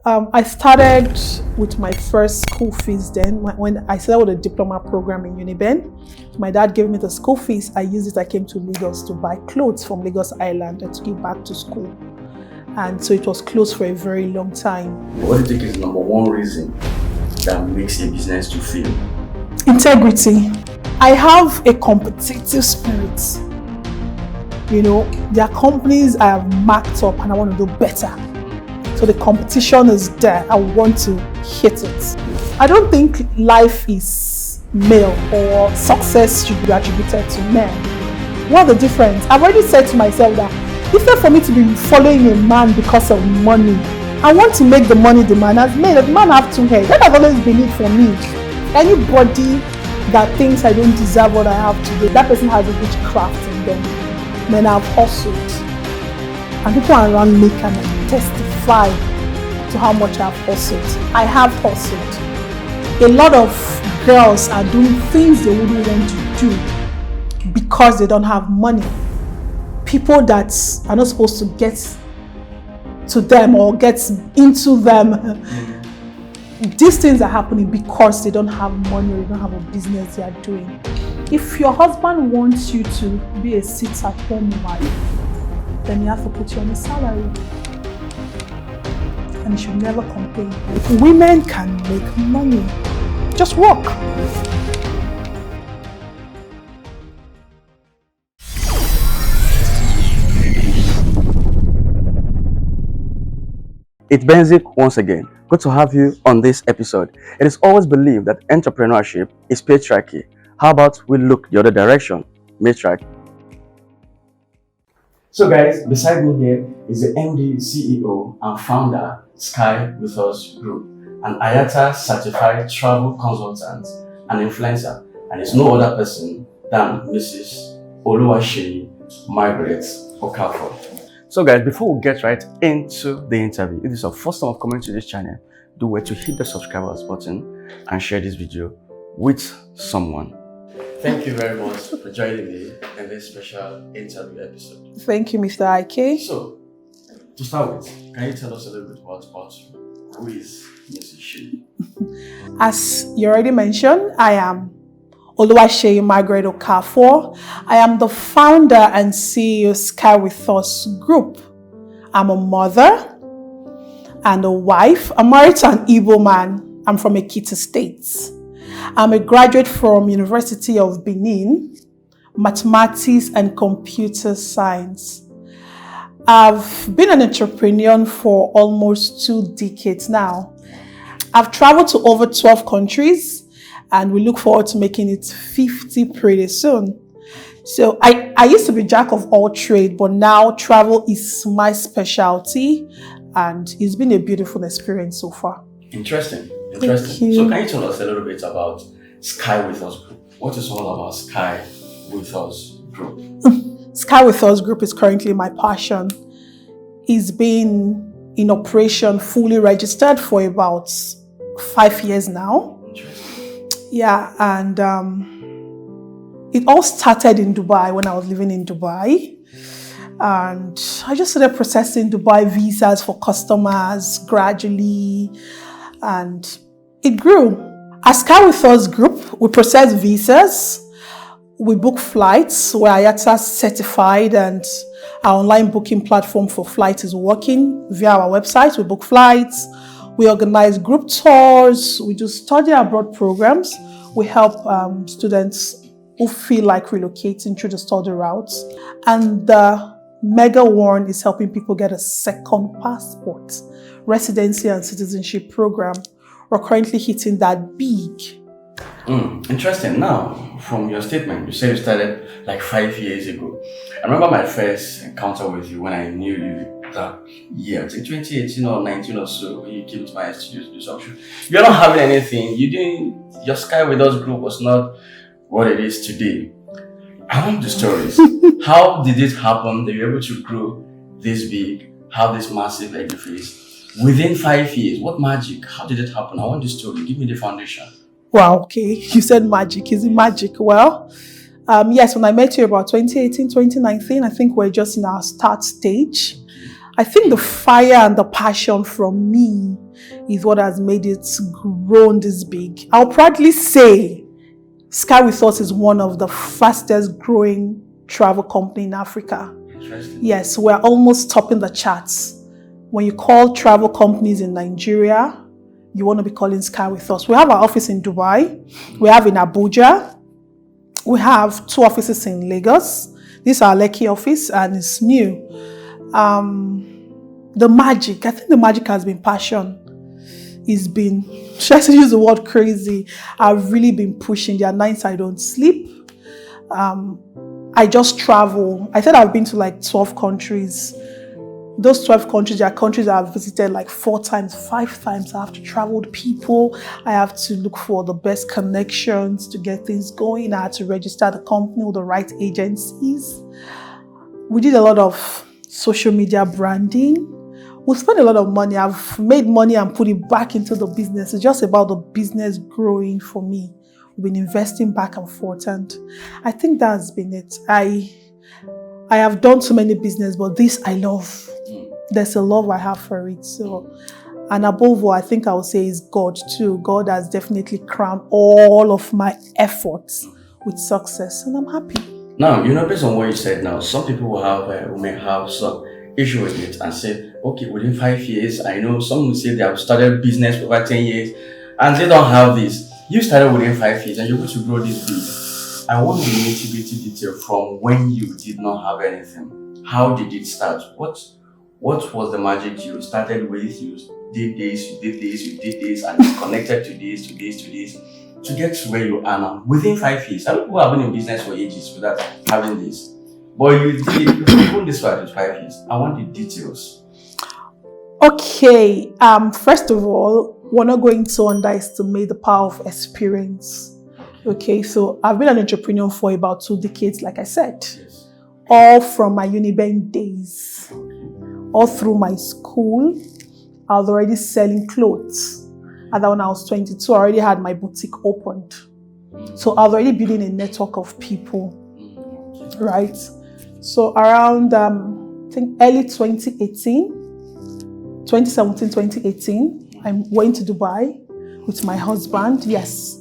I started with my first school fees then. When I started with a diploma program in Uniben, my dad gave me the school fees. I used it. I came to Lagos to buy clothes from Lagos Island and took it back to school. And so it was closed for a very long time. What do you think is the number one reason that makes a business to fail? Integrity. I have a competitive spirit. There are companies I have marked up and I want to do better. So the competition is there. I want to hit it. I don't think life is male or success should be attributed to men. What's the difference? I've already said to myself that instead for me to be following a man because of money, I want to make the money the man has made. The man have two heads. That has always been it for me. Anybody that thinks I don't deserve what I have today, that person has a witchcraft in them. Men have hustled. And people around me can testify to how much I've hustled. I have hustled. A lot of girls are doing things they wouldn't want to do because they don't have money. People that are not supposed to get to them or get into them. These things are happening because they don't have money or they don't have a business they are doing. If your husband wants you to be a sit-at-home wife, then you have to put you on a salary. And you should never complain. Women can make money. Just work. It's Benzik once again. Good to have you on this episode. It is always believed that entrepreneurship is patriarchy. How about we look the other direction? Matriarchy. So guys, beside me here is the MD, CEO and founder Sky With Us Group, an IATA certified travel consultant and influencer, and is no other person than Mrs. Oluwaseyi Magaret Okafor. So guys, before we get right into the interview, if this is your first time of coming to this channel, do well to hit the subscribers button and share this video with someone. Thank you very much for joining me in this special interview episode. Thank you, Mr. Ike. So, to start with, can you tell us a little bit about who is Mrs. Seyi? As you already mentioned, I am Oluwaseyi Magaret Okafor. I am the founder and CEO of Sky With Us Group. I'm a mother and a wife. I'm married to an Igbo man. I'm from Ekiti State. I'm a graduate from University of Benin, mathematics and computer science. I've been an entrepreneur for almost 2 decades now. I've traveled to over 12 countries and we look forward to making it 50 pretty soon. So I used to be jack of all trades, but now travel is my specialty and it's been a beautiful experience so far. Interesting. Thank you. So can you tell us a little bit about Sky With Us Group? What is all about Sky With Us Group? Sky With Us Group is currently my passion. It's been in operation, fully registered for about 5 years now. Interesting. Yeah, and it all started in Dubai when I was living in Dubai. And I just started processing Dubai visas for customers gradually. And it grew. As Sky With Us Group, we process visas, we book flights, we're IATA certified, and our online booking platform for flights is working via our website. We book flights, we organize group tours, we do study abroad programs, we help students who feel like relocating through the study routes, and the mega one is helping people get a second passport, residency and citizenship program. We're currently hitting that big. Interesting. Now, from your statement, you said you started like 5 years ago. I remember my first encounter with you when I knew you that year, in 2018 or 19 or so, when you came to my studio to do something. You're not having anything. Your Sky With Us Group was not what it is today. I want the stories. How did it happen that you were able to grow this big, have this massive edifice within 5 years? What magic? How did it happen? I want the story. Give me the foundation. Wow, okay. You said magic. Is it magic? Well, yes, when I met you about 2018, 2019, I think we're just in our start stage. I think the fire and the passion from me is what has made it grown this big. I'll proudly say Sky With Us is one of the fastest growing travel company in Africa. Interesting. Yes, we're almost topping the charts. When you call travel companies in Nigeria, you want to be calling Sky With Us. We have our office in Dubai. We have in Abuja. We have 2 offices in Lagos. This is our Lekki office and it's new. The magic, I think the magic has been passion. It's been, should I use the word crazy? I've really been pushing. There are nights I don't sleep. I just travel. I said I've been to like 12 countries. Those 12 countries, there are countries I've visited like 4 times, 5 times. I have to travel with people. I have to look for the best connections to get things going. I had to register the company with the right agencies. We did a lot of social media branding. We spent a lot of money. I've made money and put it back into the business. It's just about the business growing for me. We've been investing back and forth, and I think that's been it. I have done so many business, but this I love. There's a love I have for it. So, and above all, I think I would say is God too. God has definitely crowned all of my efforts with success, and I'm happy. Now, based on what you said now, some people who may have some issue with it and say, okay, within 5 years, I know some will say they have started business for over 10 years and they don't have this. You started within 5 years and you're going to grow this big. I want the nitty-gritty detail from when you did not have anything. How did it start? What was the magic you started with? You did this, you did this, you did this, and you connected to this, to this, to this, to get to where you are now. Within 5 years, some people have been in business for ages without having this. But you opened this for 5 years. I want the details. Okay, first of all, we're not going to underestimate the power of experience. Okay, so I've been an entrepreneur for about 2 decades, like I said. Yes. All from my Unibank days, all through my school. I was already selling clothes. And then when I was 22, I already had my boutique opened. So I was already building a network of people, right? So around, I think early 2017, 2018, I went to Dubai with my husband, yes.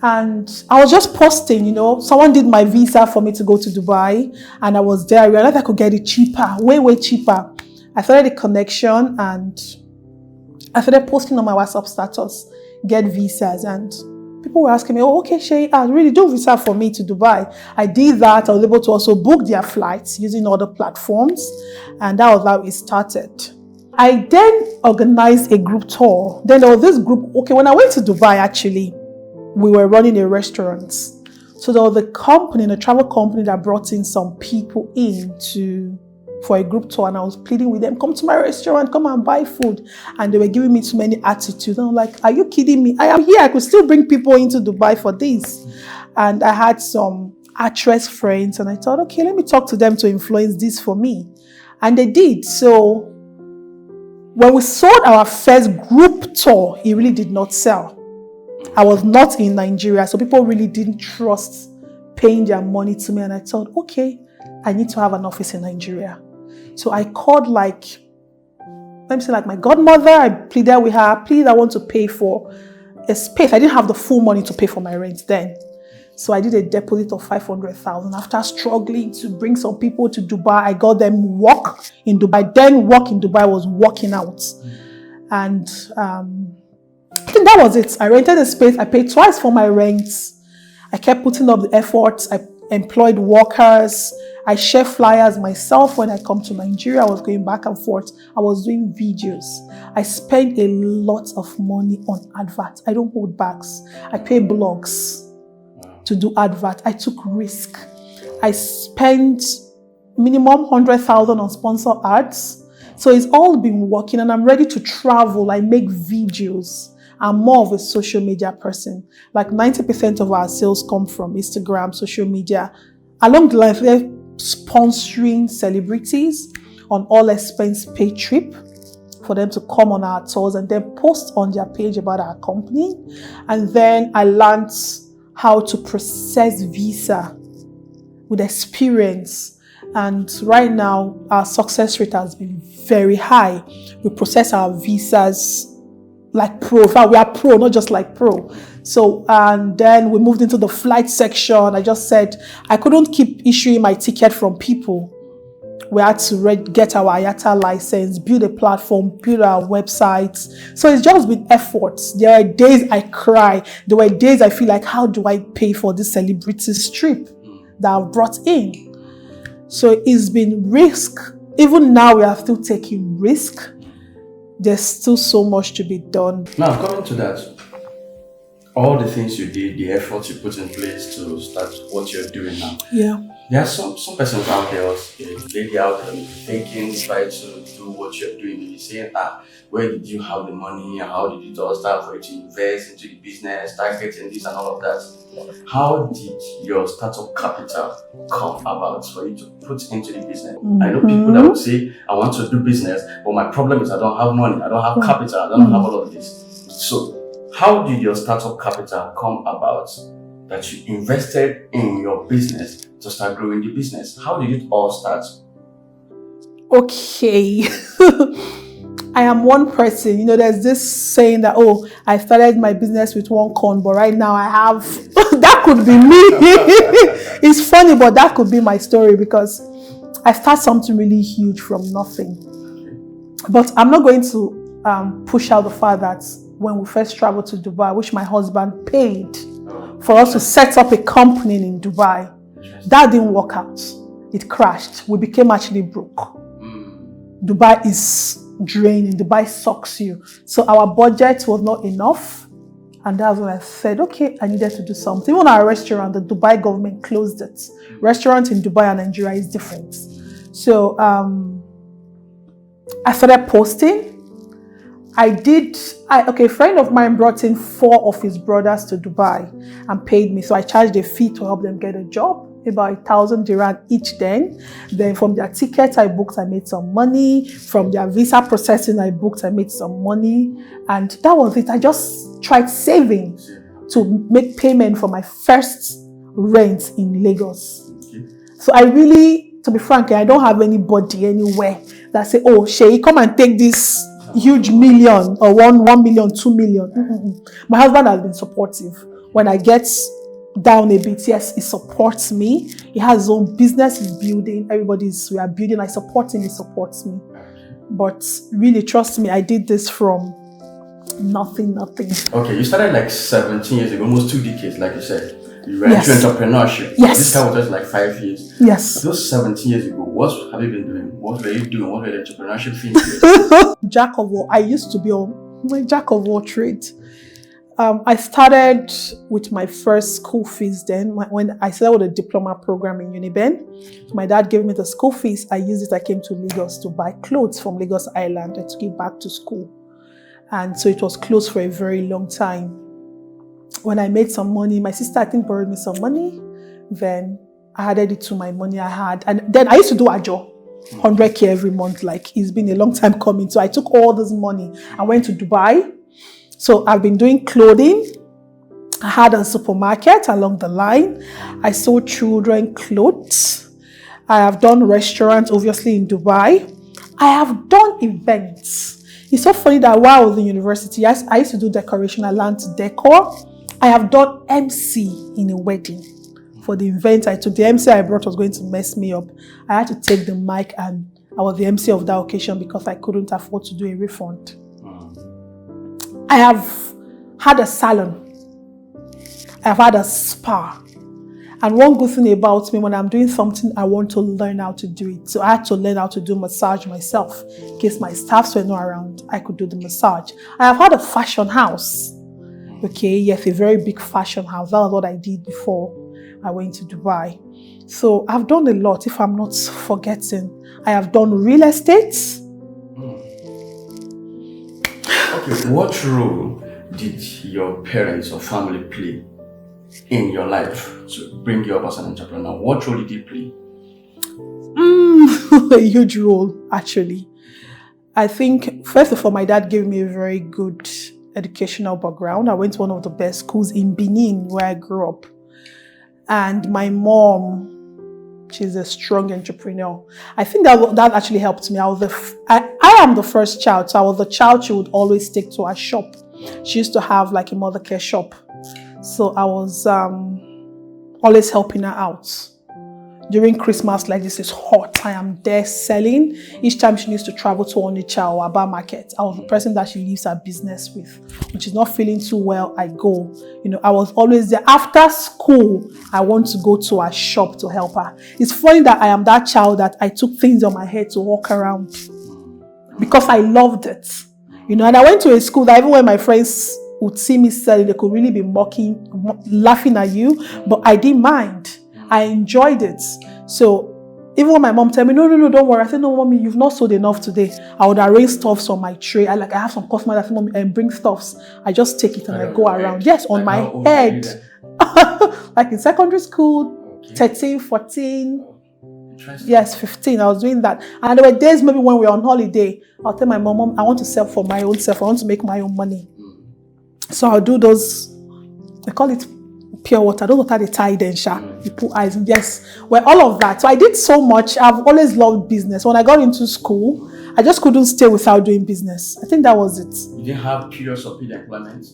And I was just posting, someone did my visa for me to go to Dubai and I was there. I realized I could get it cheaper, way, way cheaper. I started a connection and I started posting on my WhatsApp status, get visas, and people were asking me, oh, okay, Seyi, really do visa for me to Dubai. I did that. I was able to also book their flights using other platforms. And that was how it started. I then organized a group tour. Then there was this group. Okay, when I went to Dubai, actually, we were running a restaurant. So there was a travel company that brought in some people for a group tour, and I was pleading with them, come to my restaurant, come and buy food. And they were giving me too many attitudes. And I'm like, are you kidding me? I am here. I could still bring people into Dubai for this. And I had some actress friends and I thought, okay, let me talk to them to influence this for me. And they did. So when we sold our first group tour, it really did not sell. I was not in Nigeria, so people really didn't trust paying their money to me. And I thought, okay, I need to have an office in Nigeria. So I called my godmother. I pleaded with her, please, I want to pay for a space. I didn't have the full money to pay for my rent then. So I did a deposit of 500,000. After struggling to bring some people to Dubai, I got them work in Dubai. Then work in Dubai was working out. And I think that was it. I rented a space. I paid twice for my rent. I kept putting up the efforts. I employed workers. I share flyers myself when I come to Nigeria. I was going back and forth. I was doing videos. I spent a lot of money on adverts. I don't hold backs. I pay blogs to do advert. I took risk. I spent minimum 100,000 on sponsor ads. So it's all been working and I'm ready to travel. I make videos. I'm more of a social media person. Like 90% of our sales come from Instagram, social media. Along the line, we're sponsoring celebrities on all expense paid trip for them to come on our tours and then post on their page about our company. And then I learned how to process visa with experience. And right now, our success rate has been very high. We process our visas like pro. In fact, we are pro, not just like pro. So, and then we moved into the flight section. I just said I couldn't keep issuing my ticket from people. We had to get our IATA license, build a platform, build our websites. So it's just been efforts. There are days I cry. There were days I feel like, how do I pay for this celebrity strip that I've brought in? So it's been risk. Even now we are still taking risk. There's still so much to be done. Now, coming to that, all the things you did, the efforts you put in place to start what you're doing now. Yeah. There are some persons out there, a lady out there thinking, try to do what you're doing. Maybe saying, where did you have the money? How did you start for you to invest into the business, start getting this and all of that? How did your startup capital come about for you to put into the business? I know people that would say, I want to do business, but my problem is I don't have money, I don't have capital, I don't have all of this. So how did your startup capital come about that you invested in your business to start growing the business? How did it all start? Okay. I am one person. There's this saying that, I started my business with one corn, but right now I have, that could be me. It's funny, but that could be my story because I started something really huge from nothing. But I'm not going to push out the fact that when we first traveled to Dubai, which my husband paid for us to set up a company in Dubai, that didn't work out. It crashed. We became actually broke. Dubai is draining. Dubai sucks you. So our budget was not enough. And that's when I said, okay, I needed to do something. Even our restaurant, the Dubai government closed it. Restaurant in Dubai and Nigeria is different. So I started posting. A friend of mine brought in 4 of his brothers to Dubai and paid me. So I charged a fee to help them get a job, about 1,000 dirham each then. Then from their tickets I booked, I made some money. From their visa processing I booked, I made some money. And that was it. I just tried saving to make payment for my first rent in Lagos. So I really, to be frank, I don't have anybody anywhere that say, Seyi, come and take this huge million or 1 million, 2 million. My husband has been supportive. When I get down a bit, yes, he supports me. He has his own business, he's building. We are building. I support him, he supports me. But really, trust me, I did this from nothing. Okay, you started like 17 years ago, almost 2 decades, like you said. You went into entrepreneurship. Yes. This time was just like 5 years. Yes. Those 17 years ago, what have you been doing? What were you doing? What were the entrepreneurship things? Jack of all. I used to be my jack of all trades. I started with my first school fees then. When I started with a diploma program in Uniben, my dad gave me the school fees. I used it. I came to Lagos to buy clothes from Lagos Island. I took it back to school. And so it was closed for a very long time. When I made some money, my sister, I think, borrowed me some money. Then I added it to my money I had. And then I used to do ajo, 100K every month. Like, it's been a long time coming. So I took all this money. I went to Dubai. So I've been doing clothing. I had a supermarket along the line. I sold children clothes. I have done restaurants, obviously, in Dubai. I have done events. It's so funny that while I was in university, I used to do decoration. I learned to decor. I have done MC in a wedding. For the event I took, the MC I brought was going to mess me up. I had to take the mic and I was the MC of that occasion because I couldn't afford to do a refund. I have had a salon. I've had a spa. And one good thing about me, when I'm doing something, I want to learn how to do it. So I had to learn how to do massage myself. In case my staffs were not around, I could do the massage. I have had a fashion house. Okay, yes, a very big fashion house. That was what I did before I went to Dubai. So I've done a lot, if I'm not forgetting. I have done real estate. Okay, what role did your parents or family play in your life to bring you up as an entrepreneur? What role did they play? A huge role, actually. I think, first of all, my dad gave me a very good educational background. I went to one of the best schools in Benin, where I grew up. And my mom She's a strong entrepreneur. I think that actually helped me. I am the first child, so I was the child she would always take to her shop. She used to have like a mother care shop. So I was always helping her out. During Christmas, like this is hot, I am there selling. Each time she needs to travel to Onitsha or Aba market, I was the person that she leaves her business with. When she's not feeling too well, I go. I was always there. After school, I want to go to her shop to help her. It's funny that I am that child that I took things on my head to walk around because I loved it. And I went to a school that even when my friends would see me selling, they could really be mocking, laughing at you, but I didn't mind. I enjoyed it. So even when my mom tell me, no, don't worry. I said, no, mommy, you've not sold enough today. I would arrange stuffs on my tray. I have some customers that say, mommy, and bring stuffs. I just take it and I go around. Yes, on my head. Like in secondary school, 13, 14. Yes, 15. I was doing that. And there were days maybe when we were on holiday, I'll tell my mom, I want to sell for my own self. I want to make my own money. So I'll do those, they call it pure water. Those water they tie then, you put ice. Yes, well, all of that. So I did so much. I've always loved business. When I got into school, I just couldn't stay without doing business. I think that was it. You didn't have periods of paid employment?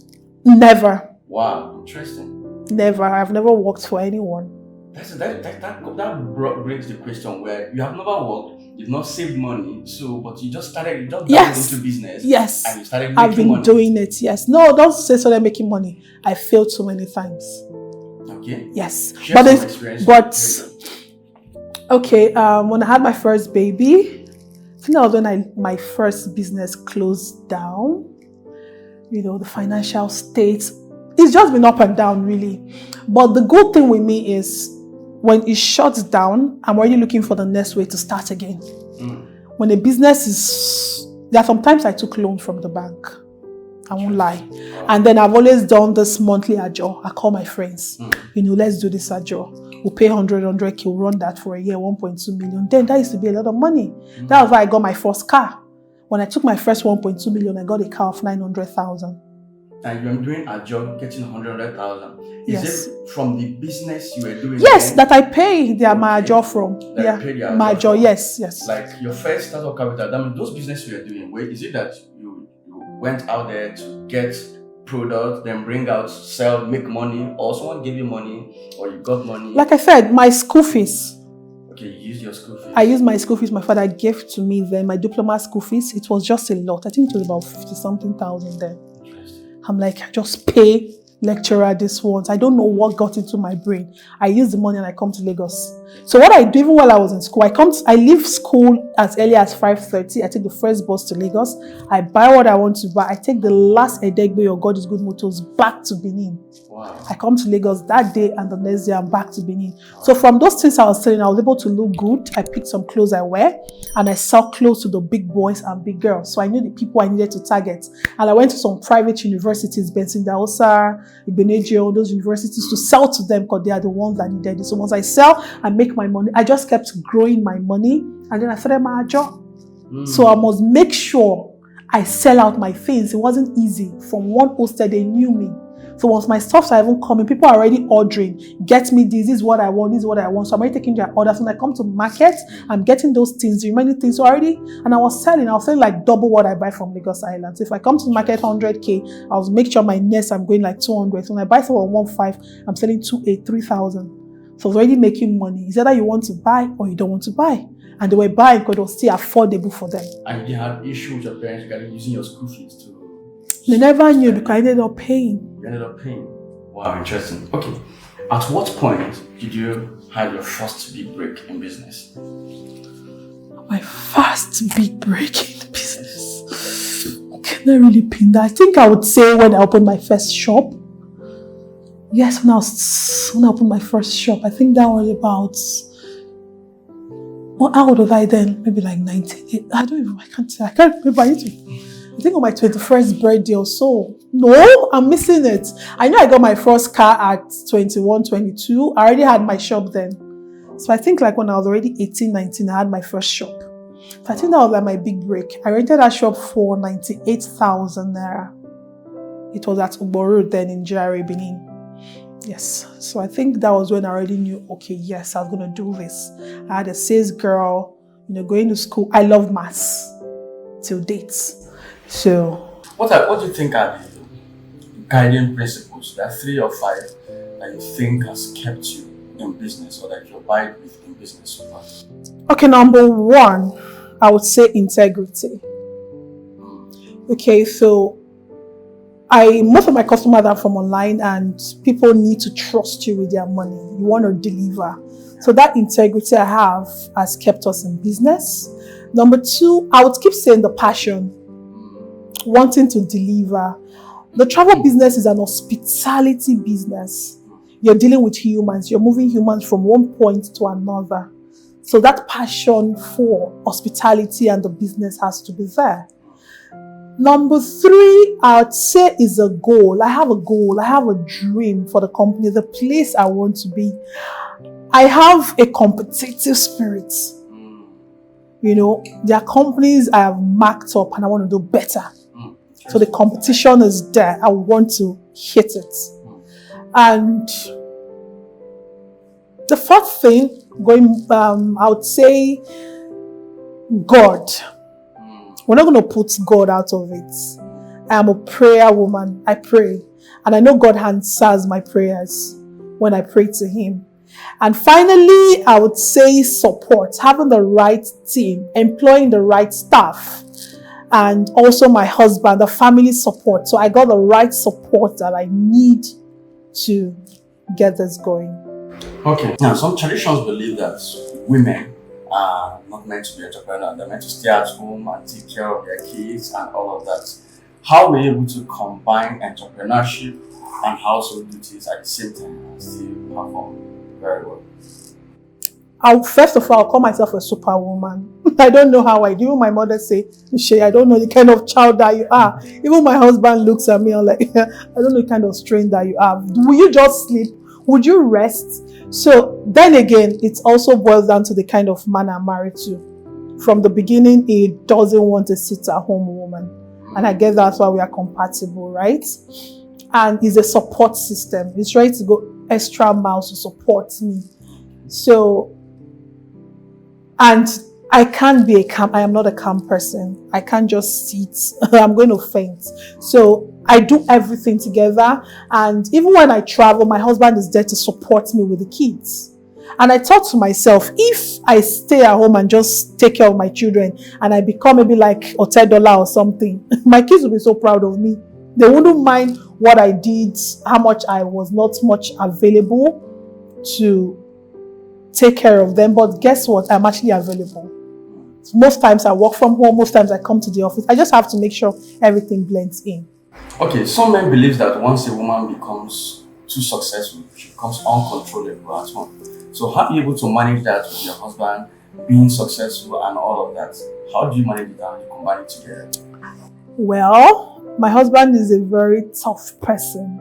Never. Wow, interesting. Never. I've never worked for anyone. That brings the question where you have never worked, you've not saved money, but you just got into business. Yes. And you started making money. I've been doing it, yes. No, don't say so they're making money. I failed so many times. Okay. Yes. Share some experience. When I had my first baby, I think that was when my first business closed down. The financial state, it's just been up and down really. But the good thing with me is when it shuts down, I'm already looking for the next way to start again. When a business there are sometimes I took loan from the bank. I won't lie. And then I've always done this monthly ajo. I call my friends, let's do this ajo. We'll pay 100K, we'll run that for a year, 1.2 million. Then that used to be a lot of money. That was why I got my first car. When I took my first 1.2 million, I got a car of 900,000. And you're doing a job getting 100,000. Yes. Is it from the business you were doing? Yes, then? that I pay my job from. My job, yes. Like your first startup capital, that means those business you were doing, is it that you went out there to get products, then bring out, sell, make money, or someone gave you money, or you got money? Like I said, my school fees. Okay, you used your school fees. I used my school fees. My father gave to me then my diploma school fees. It was just a lot. I think it was about 50-something thousand then. I'm like, I just pay lecturer this once. I don't know what got into my brain. I use the money and I come to Lagos. So what I do, even while I was in school, I leave school as early as 5:30. I take the first bus to Lagos. I buy what I want to buy. I take the last Edegbe or God is Good motors back to Benin. Wow. I come to Lagos that day and the next day I'm back to Benin. So from those things I was selling, I was able to look good. I picked some clothes I wear and I sell clothes to the big boys and big girls. So I knew the people I needed to target. And I went to some private universities, Benzik, Ibenegio, those universities to sell to them because they are the ones that needed it. So once I sell, I make my money. I just kept growing my money and then I started my job. So I must make sure I sell out my things. It wasn't easy. From one hostel, they knew me. So once my stuffs are even coming, people are already ordering. Get me this is what I want, this is what I want. So I'm already taking their orders. When I come to market, I'm getting those things, the remaining things already. And I was selling like double what I buy from Lagos Island. So if I come to the market 100K, I'll make sure my next I'm going like 200. So when I buy something 1.5, I'm selling 2.8, 3,000. So I was already making money. It's either you want to buy or you don't want to buy. And they were buying because it was still affordable for them. And you had issues with your parents regarding using your school fees too? They never knew because I ended up paying. You ended up paying. Wow, interesting. Okay. At what point did you have your first big break in business? My first big break in business. Can I really pin that? I think I would say when I opened my first shop. Yes, when I opened my first shop. I think that was about... how old was I then? Maybe like 19. I can't remember. I think on my 21st birthday or so. No, I'm missing it. I know I got my first car at 21, 22. I already had my shop then. So I think like when I was already 18, 19, I had my first shop. So I think that was like my big break. I rented that shop for 98,000 naira. It was at Ubo Road then in Jare, Benin. Yes. So I think that was when I already knew, okay, yes, I was going to do this. I had a sales girl, going to school. I love maths till dates. So What do you think are the guiding principles, that 3 or 5 that you think has kept you in business or that you abide with in business so far? Okay, number 1, I would say integrity. Okay, so most of my customers are from online and people need to trust you with their money. You want to deliver. So that integrity I have has kept us in business. Number 2, I would keep saying the passion, wanting to deliver. The travel business is an hospitality business. You're dealing with humans. You're moving humans from one point to another. So that passion for hospitality and the business has to be there. Number 3, I would say is a goal. I have a goal. I have a dream for the company, the place I want to be. I have a competitive spirit. There are companies I have marked up and I want to do better. So the competition is there. I want to hit it. And the 4th thing, I would say God. We're not going to put God out of it. I am a prayer woman. I pray. And I know God answers my prayers when I pray to Him. And finally, I would say support. Having the right team, employing the right staff. And also my husband, the family support. So I got the right support that I need to get this going. Okay. Now, some traditions believe that women are not meant to be entrepreneurs. They're meant to stay at home and take care of their kids and all of that. How are we able to combine entrepreneurship and household duties at the same time and still perform very well? First of all, I'll call myself a superwoman. I don't know how I do. Even my mother say, Seyi, I don't know the kind of child that you are. Even my husband looks at me and like, I don't know the kind of strength that you have. Will you just sleep? Would you rest? So then again, it also boils down to the kind of man I'm married to. From the beginning, he doesn't want a sit-at-home woman. And I guess that's why we are compatible, right? And it's a support system. He's trying to go extra miles to support me. So, and I can't be I am not a calm person. I can't just sit. I'm going to faint. So I do everything together. And even when I travel, my husband is there to support me with the kids. And I thought to myself, if I stay at home and just take care of my children and I become maybe like Otedola or something, my kids will be so proud of me. They wouldn't mind what I did, how much I was not much available to take care of them. But guess what? I'm actually available. Most times I work from home. Most times I come to the office. I just have to make sure everything blends in. Okay, some men believe that once a woman becomes too successful, she becomes uncontrollable at home. So how are you able to manage that with your husband being successful and all of that? How do you manage it and you combine it together? Well, my husband is a very tough person.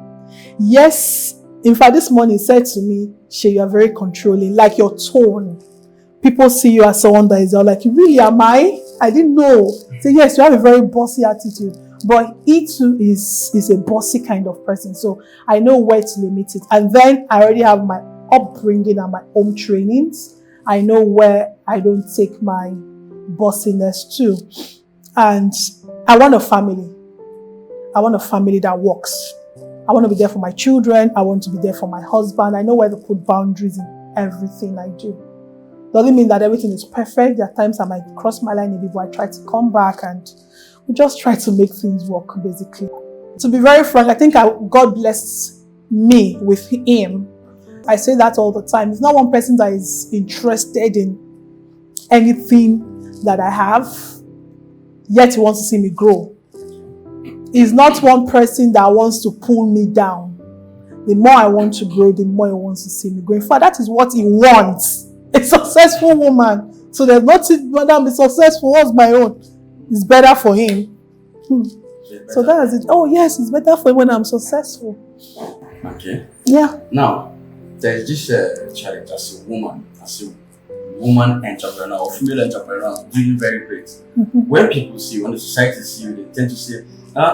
Yes, in fact, this morning he said to me, Seyi, you are very controlling, like your tone. People see you as someone that is all like, really, am I? I didn't know. So yes, you have a very bossy attitude. But he too is a bossy kind of person. So I know where to limit it. And then I already have my upbringing and my home trainings. I know where I don't take my bossiness to. And I want a family. I want a family that works. I want to be there for my children. I want to be there for my husband. I know where to put boundaries in everything I do. Doesn't mean that everything is perfect. There are times I might cross my line before I try to come back, and we just try to make things work, basically. To be very frank, I think God blessed me with him. I say that all the time. It's not one person that is interested in anything that I have, yet he wants to see me grow. He's not one person that wants to pull me down. The more I want to grow, the more he wants to see me grow. In fact, that is what he wants. A successful woman. So there's nothing, whether I'm successful, what's my own? It's better for him. So that's it. Oh yes, it's better for him when I'm successful. Okay. Yeah. Now, there's this challenge as a woman entrepreneur or female entrepreneur doing very great. When people see, when the society see you, they tend to say,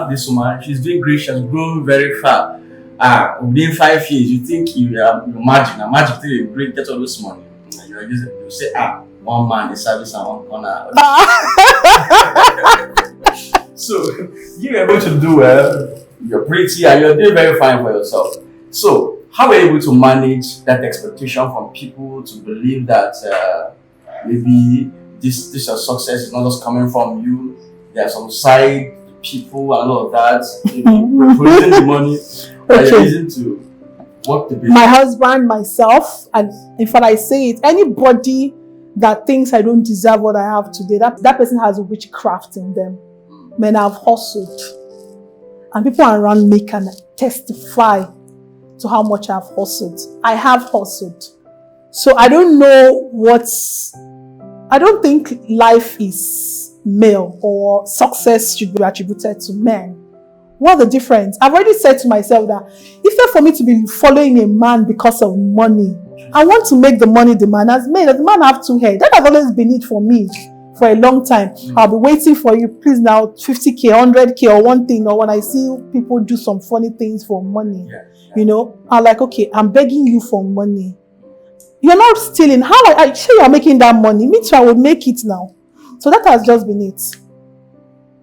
this woman, she's doing great, she's grown very far. within 5 years, you think you're magic till you bring get all this money. You say, one man is service and one corner. So you're able to do well, you're pretty, and you're doing very fine for yourself. So how are you able to manage that expectation from people to believe that maybe this your success is not just coming from you? There's some side people and all of that, producing the money that you're using to work the business. My husband, myself, and in fact I say it, anybody that thinks I don't deserve what I have today, that person has witchcraft in them. Men, I've hustled. And people around me can testify to how much I've hustled. I have hustled. So I don't think life is male or success should be attributed to men. What's the difference? I've already said to myself that instead for me to be following a man because of money, I want to make the money the man has made. The man have two heads. That has always been it for me for a long time. I'll be waiting for you, please now, 50k, 100k or one thing. Or when I see people do some funny things for money, I'm like, okay, I'm begging you for money. You're not stealing. How I say you're making that money? Me too, I would make it now. So that has just been it.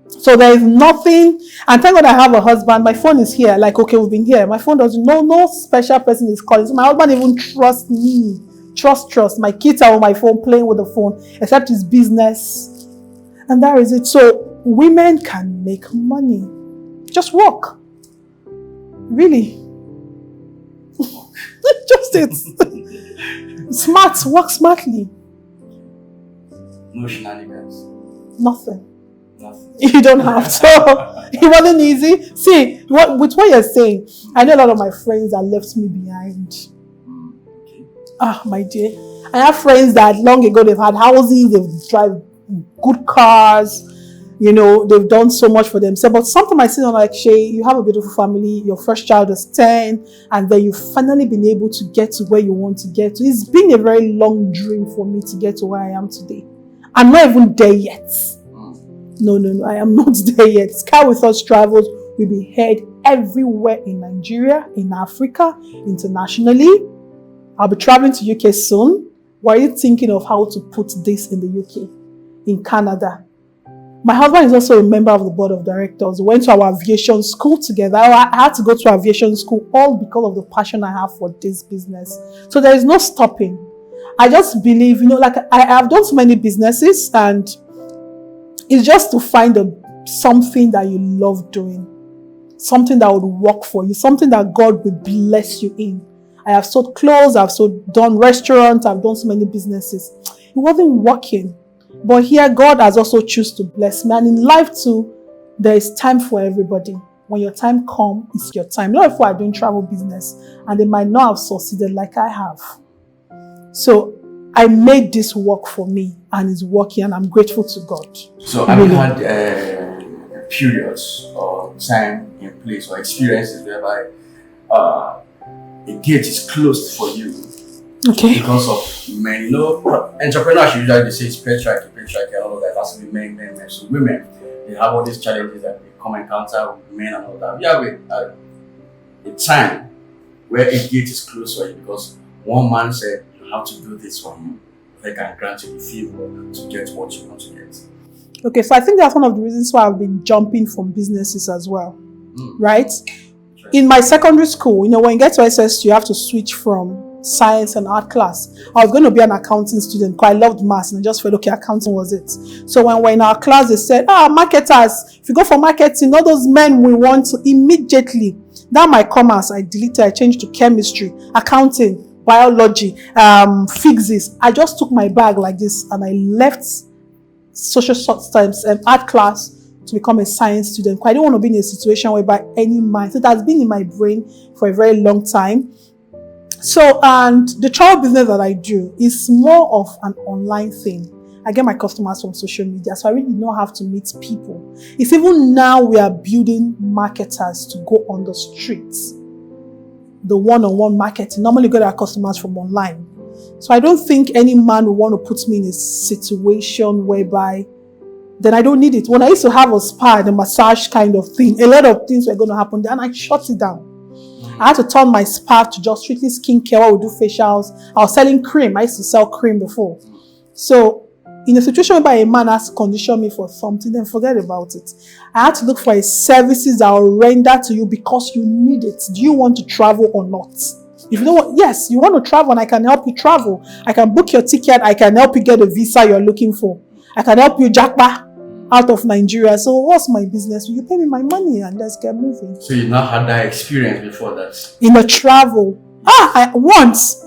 So there is nothing, and thank God I have a husband. My phone is here. Like, okay, we've been here. My phone doesn't know, no special person is calling. So my husband even trusts me. Trust. My kids are on my phone playing with the phone, except his business. And that is it. So women can make money. Just work. Really. Just it. Smart. Work smartly. No shenanigans. Nothing. You don't have to. It wasn't easy. See, with what you're saying, I know a lot of my friends that left me behind. My dear. I have friends that long ago they've had houses, they've drive good cars, they've done so much for themselves. But sometimes I see them like, Seyi, you have a beautiful family, your first child is 10, and then you've finally been able to get to where you want to get to. It's been a very long dream for me to get to where I am today. I'm not even there yet. No, I am not there yet. Sky With Us Travels will be heard everywhere in Nigeria, in Africa, internationally. I'll be traveling to UK soon. Why are you thinking of how to put this in the UK, in Canada? My husband is also a member of the board of directors. We went to our aviation school together. I had to go to aviation school all because of the passion I have for this business. So there is no stopping. I just believe, like I have done so many businesses, and it's just to find something that you love doing, something that would work for you, something that God will bless you in. I have sold clothes, I've done restaurants, I've done so many businesses. It wasn't working. But here, God has also chosen to bless me. And in life too, there is time for everybody. When your time comes, it's your time. A lot of people are doing travel business and they might not have succeeded like I have. So I made this work for me and it's working, and I'm grateful to God. So have you had periods or time in place or experiences whereby a gate is closed for you because of men? Entrepreneurship usually they say it's patriarchy and all of that. It has to be men. So women, they have all these challenges that they come encounter with men and all that. We have a time where a gate is closed for you because one man said you have to do this for me. They can grant you the favor to get what you want to get. Okay, so I think that's one of the reasons why I've been jumping from businesses as well. Right? In my secondary school, when you get to SSU, you have to switch from science and art class. I was going to be an accounting student because I loved maths and I just felt, okay, accounting was it. So when we're in our class, they said, marketers, if you go for marketing, all those men we want to immediately. Now my commerce, I deleted, I changed to chemistry, accounting, biology, physics. I just took my bag like this and I left social science and art class to become a science student. I didn't want to be in a situation whereby any man. So that's been in my brain for a very long time. So, and the travel business that I do is more of an online thing. I get my customers from social media, so I really don't have to meet people. It's even now we are building marketers to go on the streets. The one-on-one marketing. Normally get our customers from online. So I don't think any man will want to put me in a situation whereby then I don't need it. When I used to have a spa and a massage kind of thing, a lot of things were going to happen there and I shut it down. I had to turn my spa to just strictly skincare. I would do facials. I was selling cream. I used to sell cream before. So in a situation whereby a man has to condition me for something, then forget about it. I had to look for a services that will render to you because you need it. Do you want to travel or not? If you don't want, yes, you want to travel and I can help you travel. I can book your ticket. I can help you get a visa you're looking for. I can help you jackpot out of Nigeria. So what's my business? You pay me my money and let's get moving. So you not had that experience before that? In a travel. Once.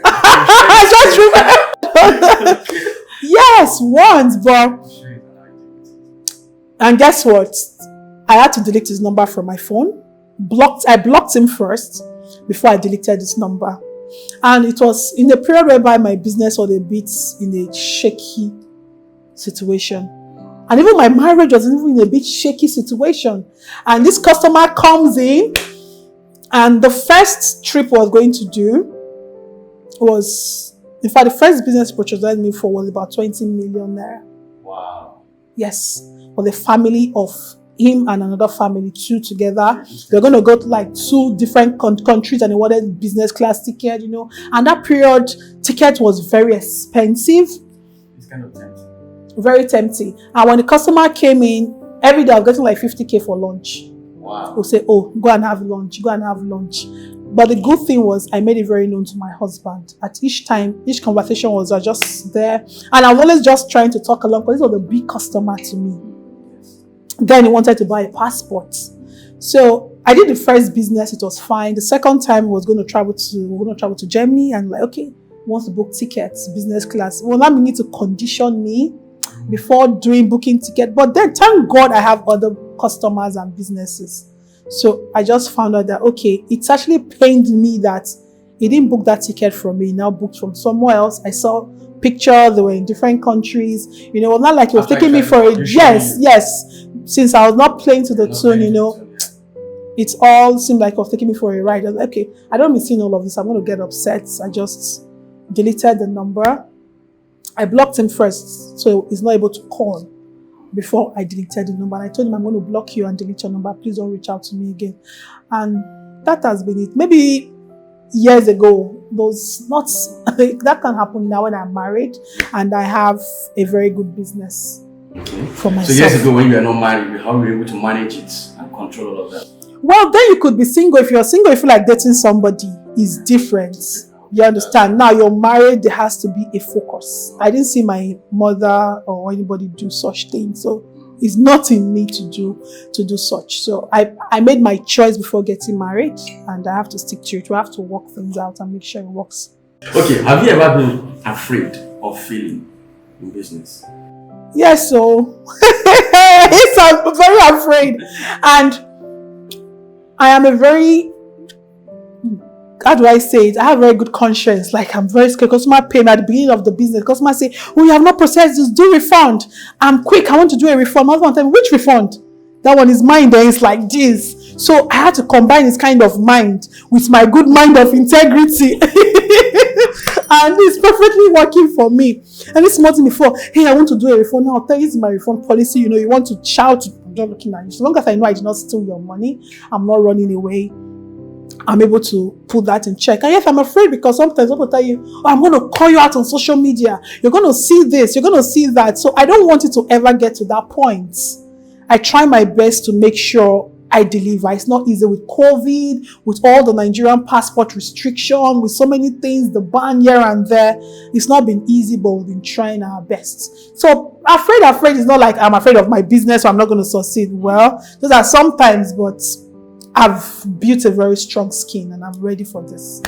I just remember. Yes, once, but and guess what? I had to delete his number from my phone. I blocked him first before I deleted his number. And it was in the period whereby my business was a bit in a shaky situation. And even my marriage was even in a bit shaky situation. And this customer comes in, and the first trip I was going to do was, in fact, the first business he purchased me for was about 20 million naira. Wow. Yes. For the family of him and another family, two together. They're going to go to like two different countries and they wanted business class ticket, you know. And that period, ticket was very expensive. It's kind of tempting. Very tempting. And when the customer came in, every day I was getting like 50K for lunch. Wow. We'll say, oh, go and have lunch. But the good thing was I made it very known to my husband. At each time, each conversation was just there. And I was always just trying to talk along because this was a big customer to me. Then he wanted to buy a passport. So I did the first business, it was fine. The second time we were going to travel to Germany and like, okay, he wants to book tickets, business class. Well, now we need to condition me before doing booking ticket. But then thank God I have other customers and businesses. So I just found out that, okay, it's actually pained me that he didn't book that ticket from me. He now booked from somewhere else. I saw pictures, they were in different countries. You know, not like he was taking me for a, yes. Since I was not playing to the tune, you know, it all seemed like he was taking me for a ride. I was like, okay, I don't be seeing all of this. I'm going to get upset. I just deleted the number. I blocked him first, so he's not able to call before I deleted the number. And I told him, I'm going to block you and delete your number. Please don't reach out to me again. And that has been it. Maybe years ago, that can happen now when I'm married and I have a very good business. Okay. For myself. So years ago when you are not married, how were you able to manage it and control all of that? Well, then you could be single. If you're single, you feel like dating somebody is different. You understand? Now you're married, there has to be a focus. I didn't see my mother or anybody do such things. So it's not in me to do such. So I made my choice before getting married and I have to stick to it. We have to work things out and make sure it works. Okay, have you ever been afraid of failing in business? Yes, so yes, I'm very afraid. And I am a very, how do I say it? I have a very good conscience. Like I'm very scared. Customer pay me at the beginning of the business. Customer say, oh, you have not processed this, do refund. I'm quick, I want to do a refund. My husband tell me, which refund? That one is mine, then it's like this. So I had to combine this kind of mind with my good mind of integrity. And it's perfectly working for me. And this morning before, hey, I want to do a refund. Now I'll tell you this is my refund policy. You know, you want to shout, I'm not looking at you. So long as I know I did not steal your money, I'm not running away, I'm able to put that in check. And yes, I'm afraid because sometimes people tell you, oh, I'm going to call you out on social media. You're going to see this, you're going to see that. So I don't want it to ever get to that point. I try my best to make sure I deliver. It's not easy with COVID, with all the Nigerian passport restriction, with so many things, the ban here and there. It's not been easy, but we've been trying our best. So afraid is not like I'm afraid of my business, so I'm not going to succeed. Well, those are sometimes, but I've built a very strong skin and I'm ready for this.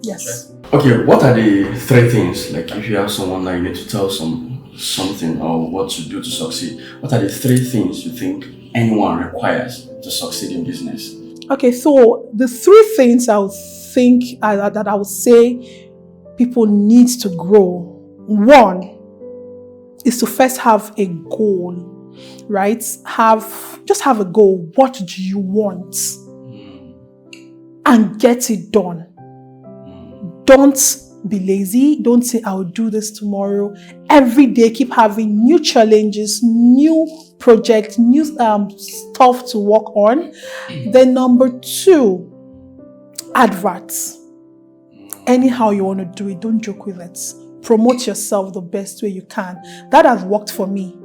Yes. Okay, what are the three things, like if you have someone that you need to tell something or what to do to succeed, what are the three things you think anyone requires to succeed in business? Okay, so the three things I would think that I would say people need to grow. One is to first have a goal, right? Just have a goal. What do you want? And get it done. Don't be lazy. Don't say, I'll do this tomorrow. Every day, keep having new challenges, new projects, new stuff to work on. Then number two, adverts. Anyhow you want to do it, don't joke with it. Promote yourself the best way you can. That has worked for me.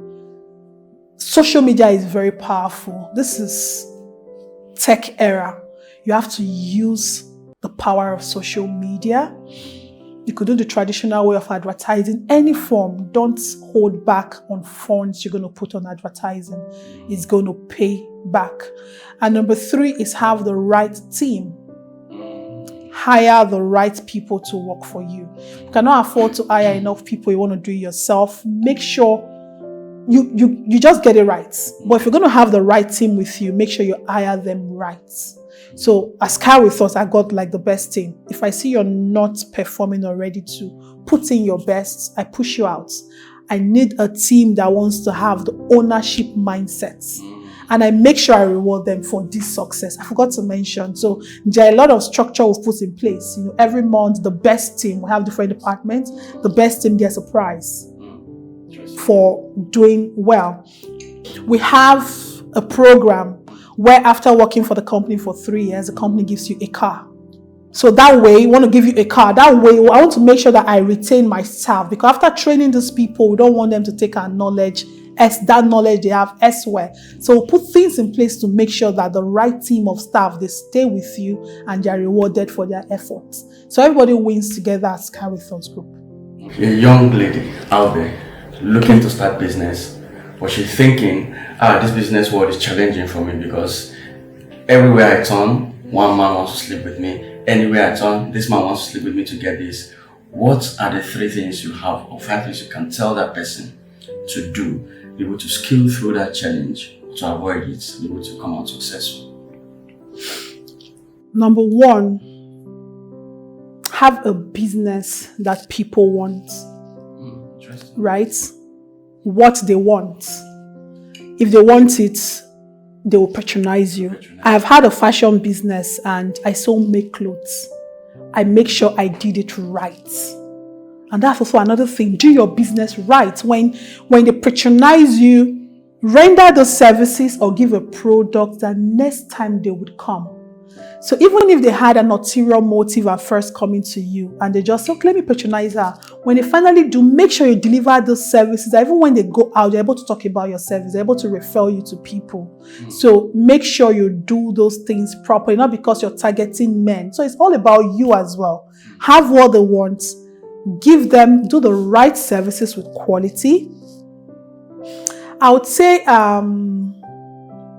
Social media is very powerful. This is tech era. You have to use the power of social media. You could do the traditional way of advertising, any form. Don't hold back on funds you're going to put on advertising. It's going to pay back. And number 3 is have the right team. Hire the right people to work for you. You cannot afford to hire enough people. You want to do it yourself. Make sure you just get it right. But if you're going to have the right team with you, make sure you hire them right. So as Sky with us, I got like the best team. If I see you're not performing or ready to put in your best, I push you out. I need a team that wants to have the ownership mindset. And I make sure I reward them for this success. I forgot to mention. So there are a lot of structure we've put in place. Every month, the best team, we have different departments. The best team gets a prize for doing well. We have a program where after working for the company for 3 years, the company gives you a car. So that way, we want to give you a car. That way, I want to make sure that I retain my staff. Because after training these people, we don't want them to take our knowledge as that knowledge they have elsewhere. So we'll put things in place to make sure that the right team of staff, they stay with you and they are rewarded for their efforts. So everybody wins together as Carry Thoughts Group. A young lady out there looking to start business, but she's thinking, this business world is challenging for me because everywhere I turn, one man wants to sleep with me. Anywhere I turn, this man wants to sleep with me to get this. What are the 3 things you have or 5 things you can tell that person to do, be able to scale through that challenge, to avoid it, be able to come out successful? Number 1, have a business that people want. Right? What they want. If they want it, they will patronize you. I have had a fashion business and I still make clothes. I make sure I did it right. And that's also another thing. Do your business right. When they patronize you, render those services or give a product that next time they would come. So even if they had an ulterior motive at first coming to you and they just say, okay, let me patronize her. When they finally do, make sure you deliver those services. Even when they go out, they're able to talk about your service. They're able to refer you to people. So make sure you do those things properly, not because you're targeting men. So it's all about you as well. Have what they want. Give them, do the right services with quality. I would say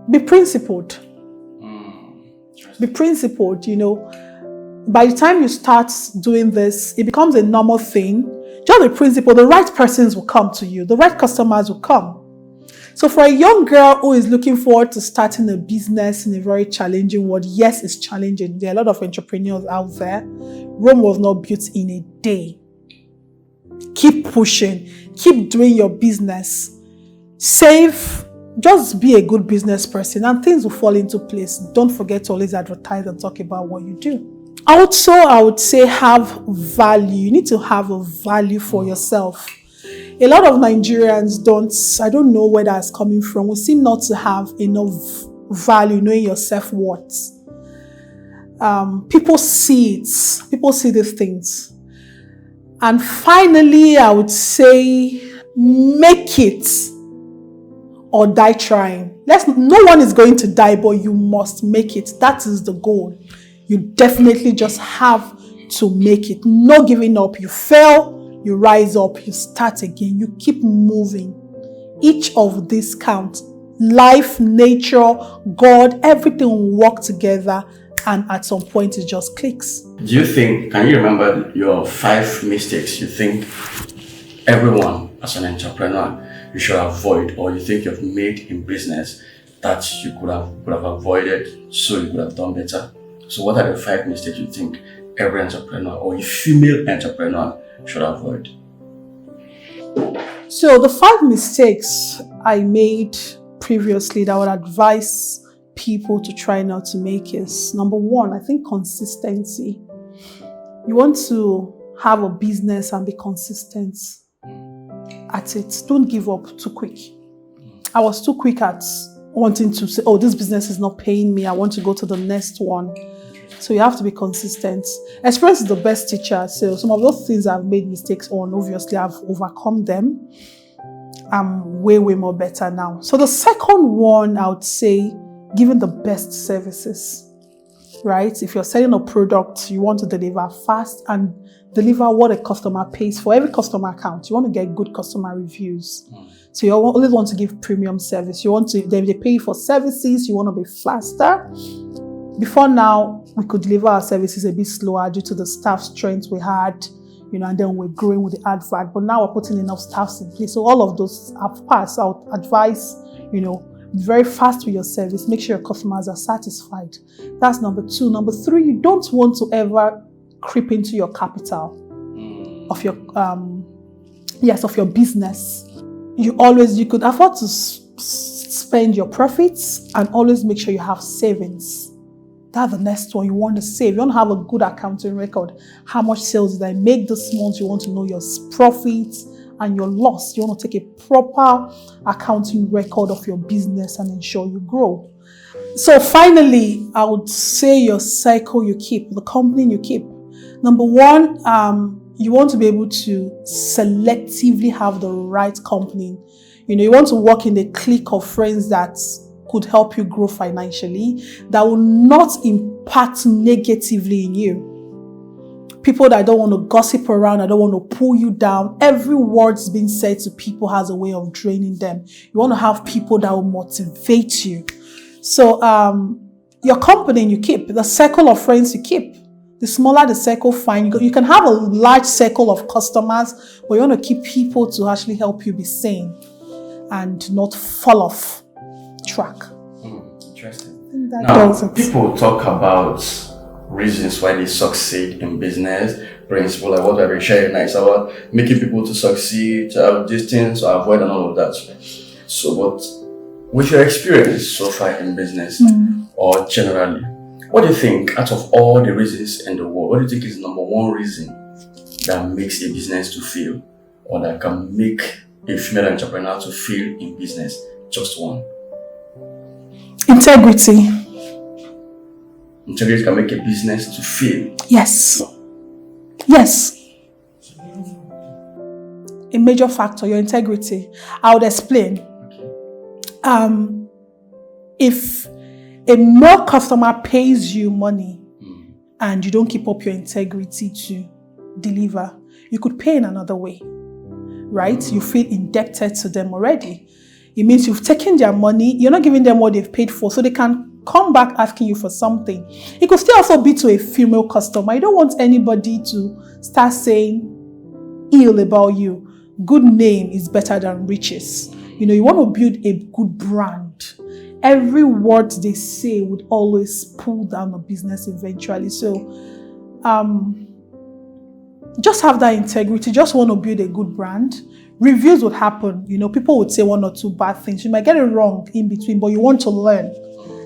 be principled. Be principled, By the time you start doing this, it becomes a normal thing. Just be principled. The right persons will come to you. The right customers will come. So for a young girl who is looking forward to starting a business in a very challenging world, yes, it's challenging. There are a lot of entrepreneurs out there. Rome was not built in a day. Keep pushing. Keep doing your business. Save. Just be a good business person and things will fall into place. Don't forget to always advertise and talk about what you do. Also, I would say have value. You need to have a value for yourself. A lot of Nigerians I don't know where that's coming from. We seem not to have enough value, knowing your self-worth. People see it. People see these things. And finally, I would say make it or die trying. No one is going to die, but you must make it. That is the goal. You definitely just have to make it. No giving up. You fail, you rise up, you start again. You keep moving. Each of these counts. Life, nature, God, everything will work together, and at some point it just clicks. Can you remember your 5 mistakes you think everyone as an entrepreneur you should avoid, or you think you've made in business that you could have avoided so you could have done better? So what are the 5 mistakes you think every entrepreneur or a female entrepreneur should avoid? So the 5 mistakes I made previously that I would advise people to try not to make is, number 1, I think consistency. You want to have a business and be consistent at it. Don't give up too quick. I was too quick at wanting to say, this business is not paying me. I want to go to the next one. So you have to be consistent. Experience is the best teacher. So some of those things I've made mistakes on, obviously I've overcome them. I'm way more better now. So the second one, I would say, giving the best services, right? If you're selling a product, you want to deliver fast and deliver what a customer pays for. Every customer counts. You want to get good customer reviews. So you always want to give premium service. You want to, they pay you for services. You want to be faster. Before now, we could deliver our services a bit slower due to the staff strength we had, and then we're growing with the advert. But now we're putting enough staffs in place. So all of those have passed. I would advise, be very fast with your service. Make sure your customers are satisfied. That's number 2. Number 3, you don't want to ever creep into your capital of your of your business. You could afford to spend your profits and always make sure you have savings. That's the next one. You want to save. You want to have a good accounting record. How much sales did I make this month? You want to know your profits and your loss. You want to take a proper accounting record of your business and ensure you grow. So finally, I would say your cycle you keep, the company you keep. Number 1, you want to be able to selectively have the right company. You want to work in a clique of friends that could help you grow financially, that will not impact negatively in you. People that don't want to gossip around, that don't want to pull you down. Every word's being said to people has a way of draining them. You want to have people that will motivate you. So your company you keep, the circle of friends you keep. The smaller the circle, fine. You can have a large circle of customers, but you want to keep people to actually help you be sane and not fall off track. Interesting. Now, people talk about reasons why they succeed in business, principle, like what I've been sharing now is about making people to succeed, to have distance, to avoid and all of that. So, but with your experience so far in business or generally, what do you think, out of all the reasons in the world, what do you think is number 1 reason that makes a business to fail, or that can make a female entrepreneur to fail in business? Just one. Integrity. Integrity can make a business to fail. Yes. A major factor, your integrity. I would explain. If a male customer pays you money and you don't keep up your integrity to deliver, you could pay in another way, right? You feel indebted to them already. It means you've taken their money, you're not giving them what they've paid for, so they can come back asking you for something. It could still also be to a female customer. You don't want anybody to start saying ill about you. Good name is better than riches. You want to build a good brand. Every word they say would always pull down a business eventually. So, just have that integrity. Just want to build a good brand. Reviews would happen. People would say 1 or 2 bad things. You might get it wrong in between, but you want to learn.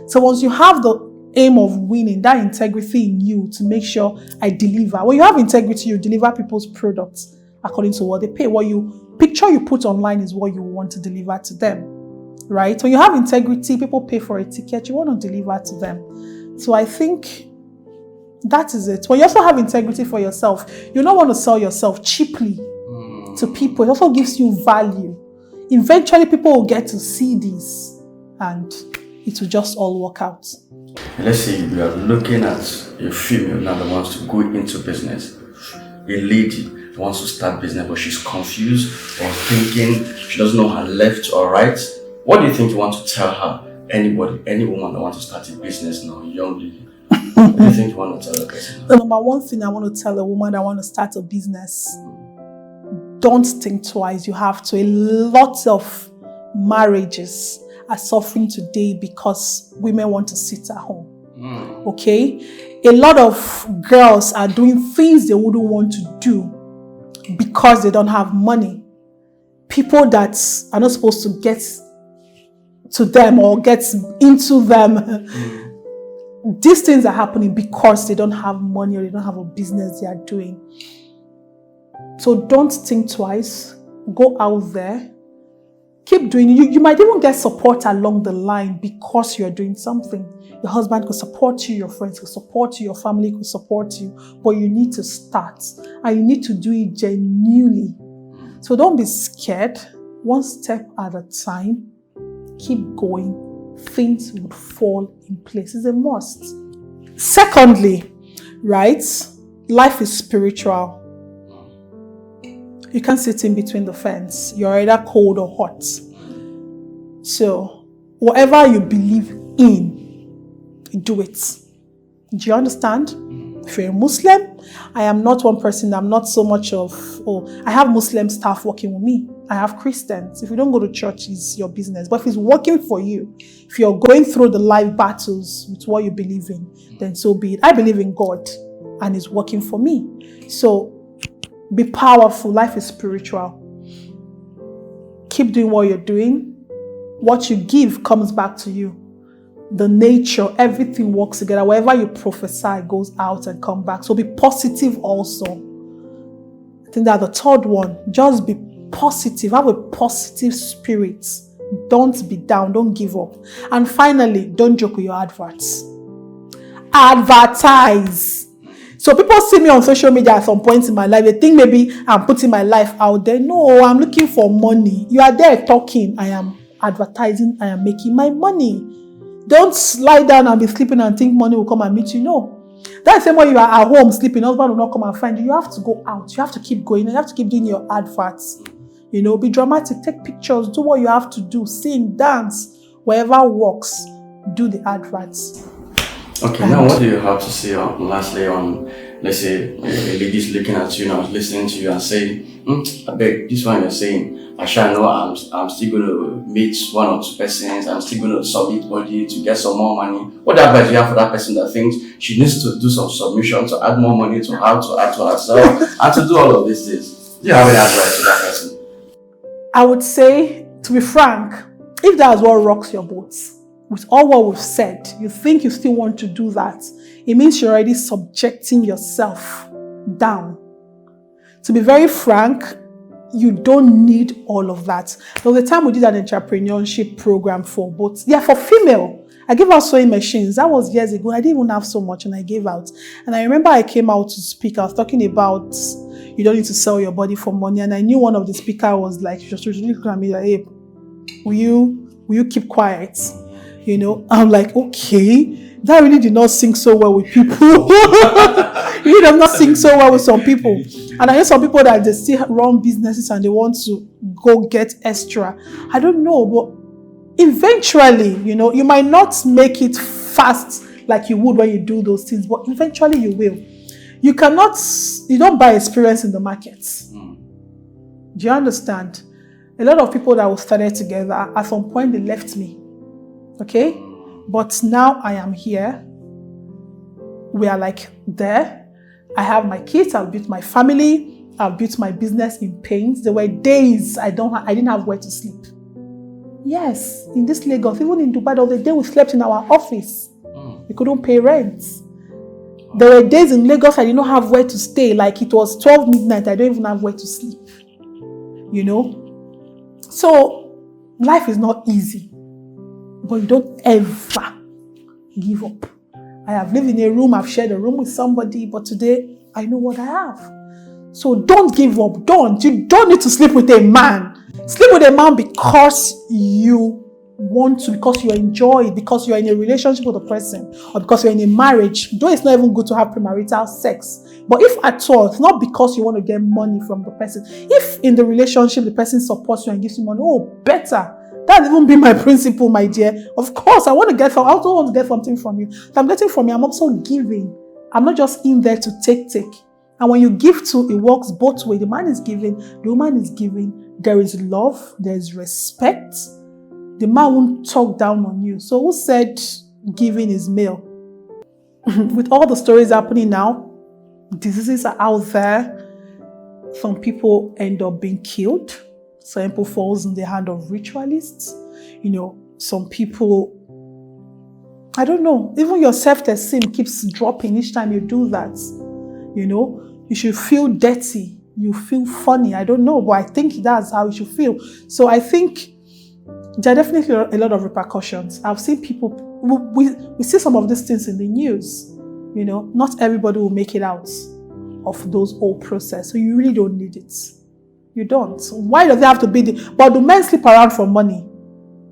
So once you have the aim of winning, that integrity in you to make sure I deliver. When you have integrity, you deliver people's products according to what they pay. Picture you put online is what you want to deliver to them, right? When you have integrity, people pay for a ticket, you want to deliver to them. So I think that is it. When you also have integrity for yourself, you don't want to sell yourself cheaply to people. It also gives you value. Eventually, people will get to see this and it will just all work out. Let's say you are looking at a female now that wants to go into business, a lady wants to start business, but she's confused or thinking she doesn't know her left or right. What do you think you want to tell her? Anybody, any woman that wants to start a business now, young lady, what do you think you want to tell her person? The number 1 thing I want to tell a woman that wants to start a business, don't think twice. You have to. A lot of marriages are suffering today because women want to sit at home. Okay? A lot of girls are doing things they wouldn't want to do because they don't have money. People that are not supposed to get to them or get into them. These things are happening because they don't have money or they don't have a business they are doing. So don't think twice. Go out there. Keep doing it. You might even get support along the line because you're doing something. Your husband could support you, your friends could support you, your family could support you, but you need to start and you need to do it genuinely. So don't be scared. One step at a time. Keep going. Things would fall in place. It's a must. Secondly, right? Life is spiritual. You can't sit in between the fence. You're either cold or hot. So, whatever you believe in, do it. Do you understand? If you're a Muslim, I am not one person. I'm not so much of, I have Muslim staff working with me. I have Christians. If you don't go to church, it's your business. But if it's working for you, if you're going through the life battles with what you believe in, then so be it. I believe in God and it's working for me. So, be powerful. Life is spiritual. Keep doing what you're doing. What you give comes back to you. The nature, everything works together. Whatever you prophesy goes out and come back. So be positive also. I think that's the third one. Just be positive. Have a positive spirit. Don't be down. Don't give up. And finally, don't joke with your adverts. Advertise. So people see me on social media at some point in my life. They think maybe I'm putting my life out there. No, I'm looking for money. You are there talking. I am advertising. I am making my money. Don't lie down and be sleeping and think money will come and meet you. No. That's the same way you are at home sleeping. Husband will not come and find you. You have to go out. You have to keep going. You have to keep doing your adverts. You know, be dramatic. Take pictures. Do what you have to do. Sing, dance. Wherever works, do the adverts. Okay, now what do you have to say lastly on, let's say, a lady's looking at you now, listening to you and saying, I beg, this one you're saying, I shall know I'm still going to meet one or two persons, I'm still going to submit body to get some more money. What advice do you have for that person that thinks she needs to do some submission to add more money to her, to add to herself, and to do all of these things? Do you have any advice to that person? I would say, to be frank, if that's what rocks your boat, with all what we've said, you think you still want to do that, it means you're already subjecting yourself down. To be very frank, you don't need all of that. There was a time we did an entrepreneurship program for both. Yeah, for female. I gave out sewing machines. That was years ago. I didn't even have so much and I gave out. And I remember I came out to speak. I was talking about you don't need to sell your body for money. And I knew one of the speakers was like, just looking at me like, hey, will you keep quiet? You know, I'm like, okay, that really did not sing so well with people. It did not sing so well with some people. And I know some people that they still run businesses and they want to go get extra. I don't know, but eventually, you know, you might not make it fast like you would when you do those things, but eventually you will. You don't buy experience in the market. Do you understand? A lot of people that we started together, at some point they left me. Okay? But now I am here. We are like there. I have my kids. I've built my family. I've built my business in pains. There were days I didn't have where to sleep. Yes, in this Lagos, even in Dubai, there was a day we slept in our office. We couldn't pay rent. There were days in Lagos I did not have where to stay. Like it was 12 midnight. I don't even have where to sleep. You know? So, life is not easy. But you don't ever give up. I have lived in a room, I've shared a room with somebody, but today I know what I have. So don't give up. You don't need to sleep with a man. Sleep with a man because you want to, because you enjoy it, because you're in a relationship with a person, or because you're in a marriage. Though it's not even good to have premarital sex. But if at all, it's not because you want to get money from the person. If in the relationship the person supports you and gives you money, better. That's even been my principle, my dear. Of course, I also want to get something from you. If I'm getting from you, I'm also giving. I'm not just in there to take. And when you give to, it works both ways. The man is giving, the woman is giving. There is love, there is respect. The man won't talk down on you. So who said giving is male? With all the stories happening now, diseases are out there. Some people end up being killed. Some people falls in the hand of ritualists. You know, some people, I don't know, even your self-esteem keeps dropping each time you do that. You know, you should feel dirty. You feel funny. I don't know, but I think that's how you should feel. So I think There are definitely a lot of repercussions. I've seen people, we see some of these things in the news. You know, not everybody will make it out of those whole process. So you really don't need it. You don't. Why does it have to be but do men sleep around for money?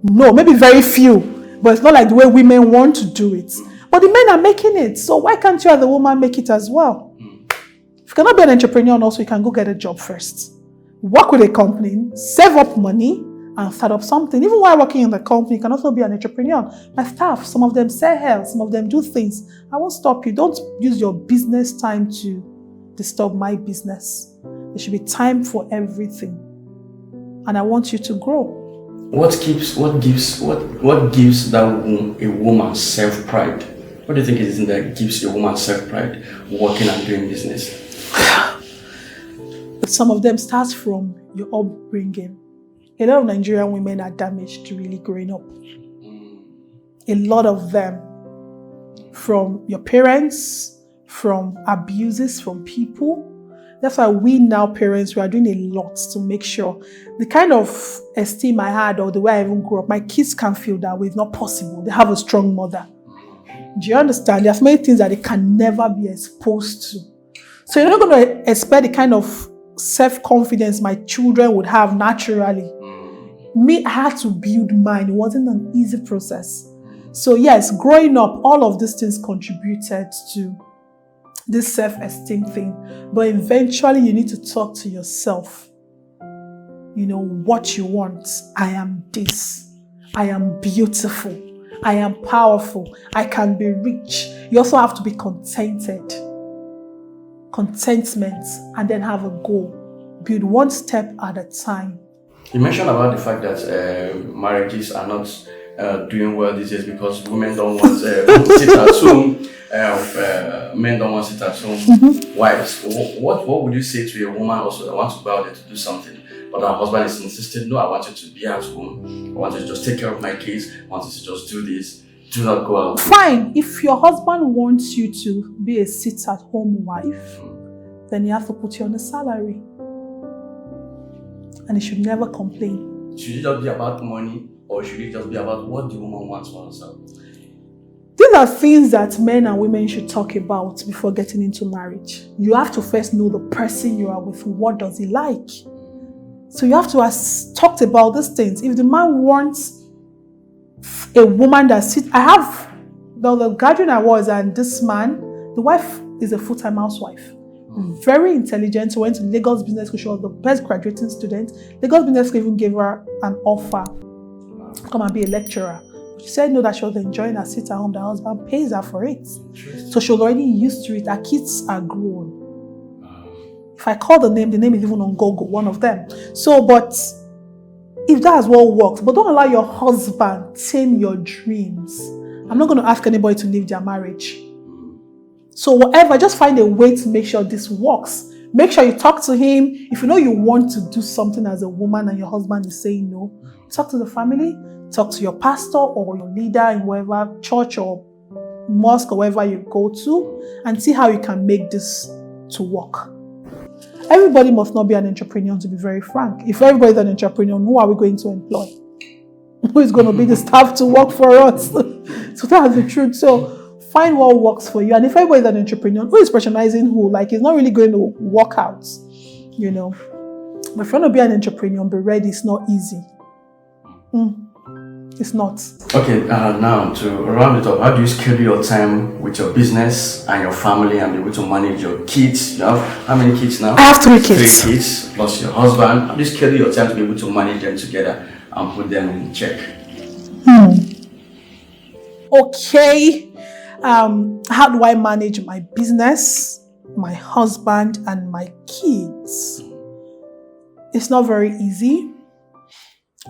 No, maybe very few. But it's not like the way women want to do it. But the men are making it. So why can't you as a woman make it as well? If you cannot be an entrepreneur also, you can go get a job first. Work with a company, save up money, and start up something. Even while working in the company, you can also be an entrepreneur. My staff, some of them sell hair, some of them do things. I won't stop you. Don't use your business time to disturb my business. There should be time for everything. And I want you to grow. What gives that a woman self-pride? What do you think it is that gives a woman self-pride working and doing business? Some of them starts from your upbringing. A lot of Nigerian women are damaged really growing up. A lot of them from your parents, from abuses from people. That's why we now parents, we are doing a lot to make sure the kind of esteem I had or the way I even grew up, my kids can feel that way. It's not possible. They have a strong mother. Do you understand? There's many things that they can never be exposed to. So you're not going to expect the kind of self-confidence my children would have naturally. Me, I had to build mine. It wasn't an easy process. So yes, growing up, all of these things contributed to this self-esteem thing. But eventually you need to talk to yourself. You know what you want. I am this. I am beautiful. I am powerful. I can be rich. You also have to be contented. Contentment, and then have a goal. Build one step at a time. You mentioned about the fact that marriages are not doing well these days because women don't want to sit at home. Men don't want to sit at home. Wives, what would you say to a woman also that wants to go out there to do something, but her husband is insisting, no, I want you to be at home. I want you to just take care of my kids. I want you to just do this. Do not go out. Fine. If your husband wants you to be a sit-at-home wife, then he has to put you on a salary. And he should never complain. Should it just be about money, or should it just be about what the woman wants for herself? These are things that men and women should talk about before getting into marriage. You have to first know the person you are with. What does he like? So you have to have talked about these things. If the man wants a woman that sits... the gathering I was, and this man, the wife is a full-time housewife. Very intelligent. She went to Lagos Business School. She was the best graduating student. Lagos Business School even gave her an offer to come and be a lecturer. She said no, that she was enjoying her sit at home. The husband pays her for it. So she was already used to it. Her kids are grown. If I call the name is even on Google, one of them. So, but if that as well works, but don't allow your husband tame your dreams. I'm not going to ask anybody to leave their marriage. So whatever, just find a way to make sure this works. Make sure you talk to him. If you know you want to do something as a woman and your husband is saying no, talk to the family, talk to your pastor or your leader in whatever church or mosque or wherever you go to, and see how you can make this to work. Everybody must not be an entrepreneur, to be very frank. If everybody is an entrepreneur, who are we going to employ? Who is going to be the staff to work for us? So that's the truth. So find what works for you. And if everybody is an entrepreneur, who is patronizing who? Like, it's not really going to work out, you know. But if you want to be an entrepreneur, be ready. It's not easy. It's not. Okay, now to round it up, how do you schedule your time with your business and your family and be able to manage your kids? You have how many kids now? I have 3 kids. 3 kids plus your husband. How do you schedule your time to be able to manage them together and put them in check? Okay. How do I manage my business, my husband, and my kids? It's not very easy.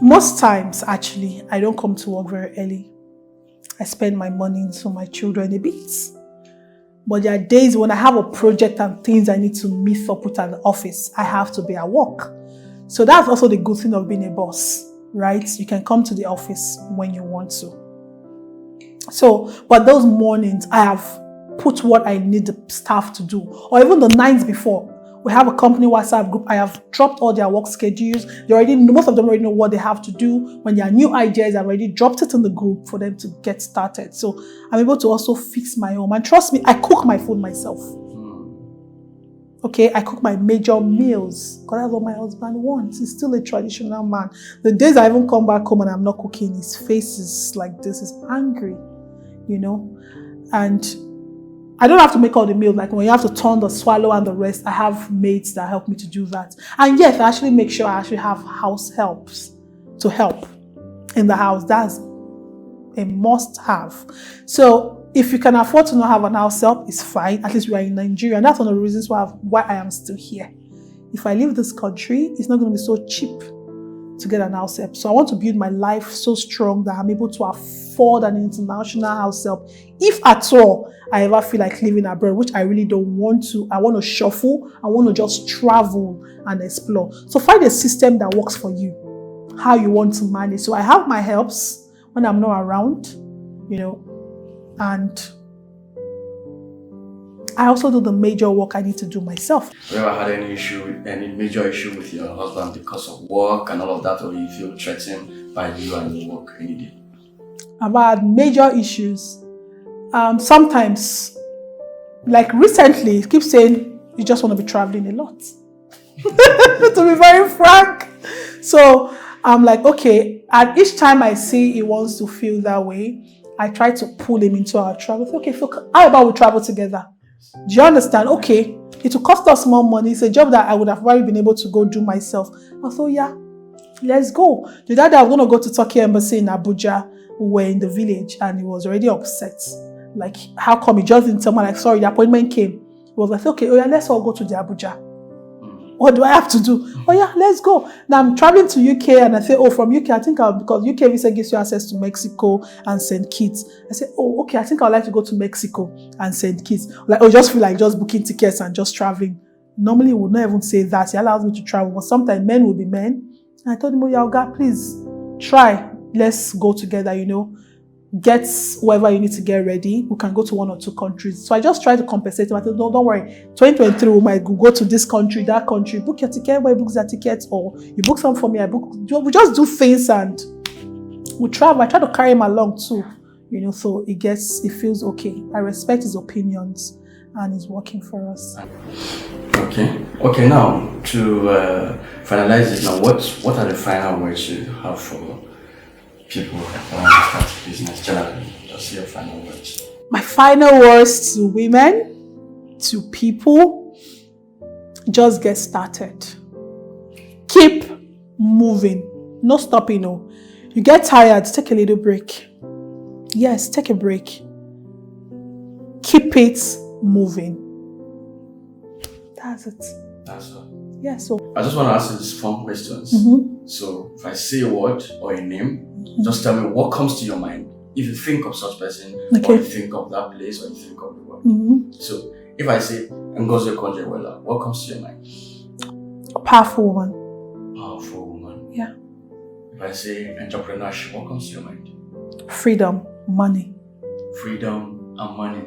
Most times, actually, I don't come to work very early. I spend my money into my children a bit. But there are days when I have a project and things I need to meet up with at the office, I have to be at work. So that's also the good thing of being a boss, right? You can come to the office when you want to. So, but those mornings, I have put what I need the staff to do, or even the nights before. We have a company WhatsApp group. I have dropped all their work schedules. They already know, most of them already know what they have to do. When there are new ideas, I've already dropped it in the group for them to get started. So I'm able to also fix my home. And trust me, I cook my food myself. Okay, I cook my major meals because that's what my husband wants. He's still a traditional man. The days I even come back home and I'm not cooking, his face is like this, is angry, you know. And I don't have to make all the meals. Like when you have to turn the swallow and the rest, I have maids that help me to do that. And yes, I actually make sure I actually have house helps to help in the house. That's a must-have. So if you can afford to not have an house help, it's fine. At least we are in Nigeria. And that's one of the reasons why I am still here. If I leave this country, it's not going to be so cheap to get an house help. So I want to build my life so strong that I'm able to afford an international house help. If at all I ever feel like living abroad, which I really don't want to. I want to shuffle. I want to just travel and explore. So find a system that works for you, how you want to manage. So I have my helps when I'm not around, you know, and I also do the major work I need to do myself. Have you ever had any major issue with your husband because of work and all of that, or you feel threatened by you and your work any day? I've had major issues. Sometimes, like recently, he keeps saying you just want to be traveling a lot. To be very frank. So I'm like, okay. And each time I see he wants to feel that way, I try to pull him into our travel. Okay, how about we travel together? Do you understand? Okay, it will cost us more money. It's a job that I would have probably been able to go do myself. I thought, yeah, let's go. The other day I was going to go to Turkey Embassy in Abuja. We were in the village and he was already upset. Like, how come he just didn't tell me? Like, sorry, the appointment came. He was like, okay, oh yeah, let's all go to the Abuja. What do I have to do? Oh yeah, let's go. Now I'm traveling to UK and I say, oh, from UK, I think because UK visa gives you access to Mexico and St. Kitts. I say, oh, okay, I think I'd like to go to Mexico and St. Kitts. Like, oh, just feel like just booking tickets and just traveling. Normally, we would not even say that. He allows me to travel, but sometimes men will be men. And I told him, oh yeah, God, please try. Let's go together, you know. Get wherever you need to get ready. We can go to 1 or 2 countries. So I just try to compensate him. I said, no, don't worry. 2023, we might go to this country, that country. Book your ticket, everybody books their tickets, or you book some for me, I book. We just do things and we travel. I try to carry him along too, you know, so it feels okay. I respect his opinions and it's working for us. Okay, now to finalize it, now what are the final words you have for people that want to start a business generally? Just your final words. My final words to women, to people, just get started. Keep moving. No stopping, no. You get tired, take a little break. Yes, take a break. Keep it moving. That's it. That's all. Yeah, so I just want to ask you these fun questions. So if I say a word or a name, just tell me what comes to your mind. If you think of such person, or you think of that place, or you think of the word. So if I say Ngozi Okonjo-Iweala, what comes to your mind? A powerful woman. Powerful woman. Yeah. If I say entrepreneurship, what comes to your mind? Freedom, money. Freedom and money.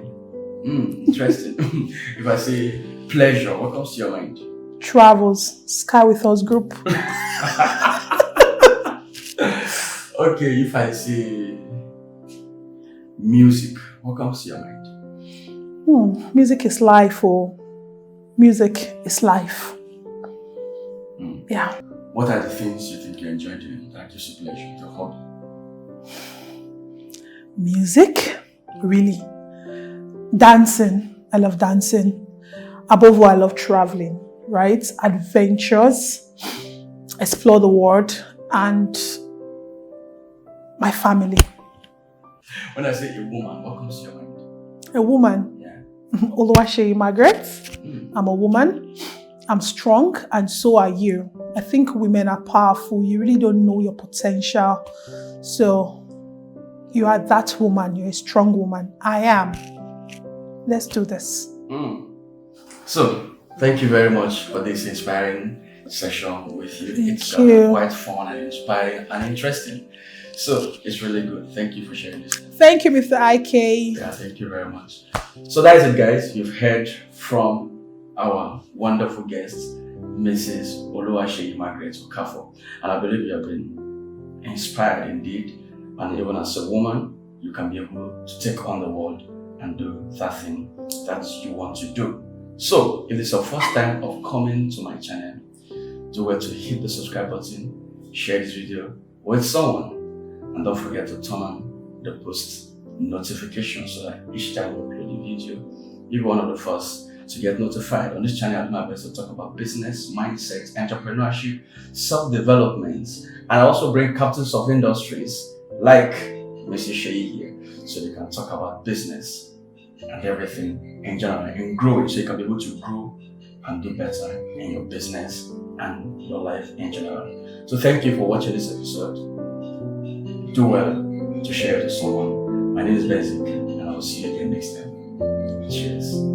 Interesting. If I say pleasure, what comes to your mind? Travels, Sky with Us group. Okay, if I say music, what comes to your mind? Music is life, or music is life. Yeah. What are the things you think you enjoy doing that gives you pleasure, your hobby? Music, really. Dancing, I love dancing. Above all, I love traveling, right? Adventures, explore the world, and my family. When I say a woman, what comes to your mind? A woman? Yeah. Oluwaseyi Magaret. I'm a woman. I'm strong, and so are you. I think women are powerful. You really don't know your potential. So you are that woman. You're a strong woman. I am. Let's do this. So, thank you very much for this inspiring session with you. It's quite fun and inspiring and interesting. So, it's really good. Thank you for sharing this. Thank you, Mr. IK. Yeah, thank you very much. So, that is it, guys. You've heard from our wonderful guest, Mrs. Oluwaseyi Magaret Okafor. And I believe you have been inspired indeed. And even as a woman, you can be able to take on the world and do that thing that you want to do. So, if it's your first time of coming to my channel, do well to hit the subscribe button, share this video with someone, and don't forget to turn on the post notification so that each time we upload a video, you're one of the first to get notified. On this channel, I do my best to talk about business, mindset, entrepreneurship, self-development, and I also bring captains of industries like Mr. Seyi here, so they can talk about business and everything in general and growing, so you can be able to grow and do better in your business and your life in general. So thank you for watching this episode. Do well to share it with someone. My name is Benzik, and I will see you again next time. Cheers.